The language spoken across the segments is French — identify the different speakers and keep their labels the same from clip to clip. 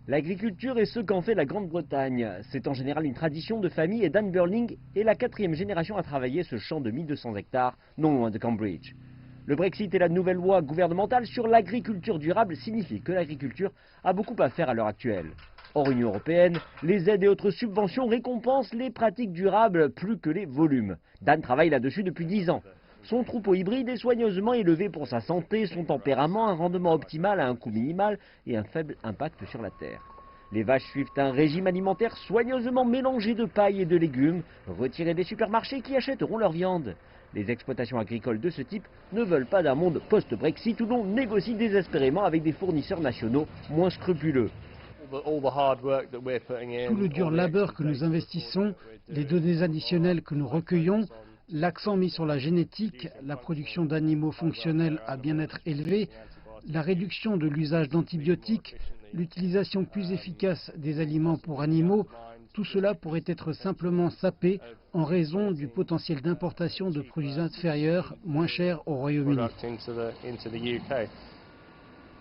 Speaker 1: L'agriculture est ce qu'en fait la Grande-Bretagne. C'est en général une tradition de famille et Dan Burling est la 4e génération à travailler ce champ de 1200 hectares, non loin de Cambridge. Le Brexit et la nouvelle loi gouvernementale sur l'agriculture durable signifient que l'agriculture a beaucoup à faire à l'heure actuelle. Hors Union européenne, les aides et autres subventions récompensent les pratiques durables plus que les volumes. Dan travaille là-dessus depuis 10 ans. Son troupeau hybride est soigneusement élevé pour sa santé, son tempérament, un rendement optimal à un coût minimal et un faible impact sur la terre. Les vaches suivent un régime alimentaire soigneusement mélangé de paille et de légumes, retirés des supermarchés qui achèteront leur viande. Les exploitations agricoles de ce type ne veulent pas d'un monde post-Brexit où l'on négocie désespérément avec des fournisseurs nationaux moins scrupuleux.
Speaker 2: Tout le dur labeur que nous investissons, les données additionnelles que nous recueillons, l'accent mis sur la génétique, la production d'animaux fonctionnels à bien-être élevé, la réduction de l'usage d'antibiotiques, l'utilisation plus efficace des aliments pour animaux, tout cela pourrait être simplement sapé en raison du potentiel d'importation de produits inférieurs, moins chers au Royaume-Uni.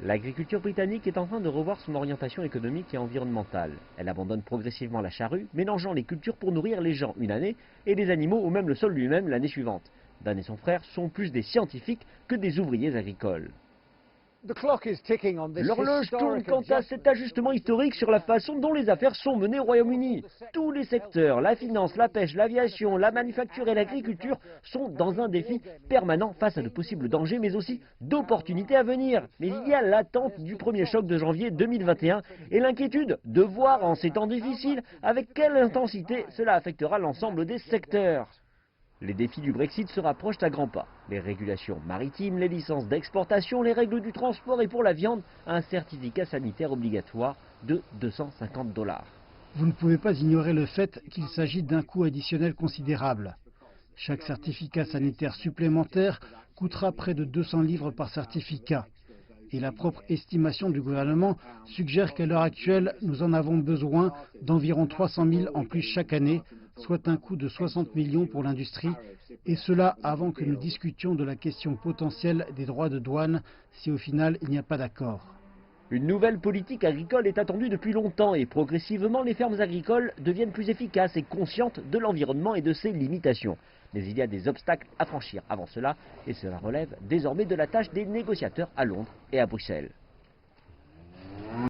Speaker 1: L'agriculture britannique est en train de revoir son orientation économique et environnementale. Elle abandonne progressivement la charrue, mélangeant les cultures pour nourrir les gens une année et les animaux ou même le sol lui-même l'année suivante. Dan et son frère sont plus des scientifiques que des ouvriers agricoles. L'horloge tourne quant à cet ajustement historique sur la façon dont les affaires sont menées au Royaume-Uni. Tous les secteurs, la finance, la pêche, l'aviation, la manufacture et l'agriculture sont dans un défi permanent face à de possibles dangers mais aussi d'opportunités à venir. Mais il y a l'attente du premier choc de janvier 2021 et l'inquiétude de voir en ces temps difficiles avec quelle intensité cela affectera l'ensemble des secteurs. Les défis du Brexit se rapprochent à grands pas. Les régulations maritimes, les licences d'exportation, les règles du transport et pour la viande, un certificat sanitaire obligatoire de 250 $.
Speaker 2: Vous ne pouvez pas ignorer le fait qu'il s'agit d'un coût additionnel considérable. Chaque certificat sanitaire supplémentaire coûtera près de 200 livres par certificat. Et la propre estimation du gouvernement suggère qu'à l'heure actuelle, nous en avons besoin d'environ 300 000 en plus chaque année, soit un coût de 60 millions pour l'industrie, et cela avant que nous discutions de la question potentielle des droits de douane si au final il n'y a pas d'accord.
Speaker 1: Une nouvelle politique agricole est attendue depuis longtemps et progressivement les fermes agricoles deviennent plus efficaces et conscientes de l'environnement et de ses limitations. Mais il y a des obstacles à franchir avant cela et cela relève désormais de la tâche des négociateurs à Londres et à Bruxelles.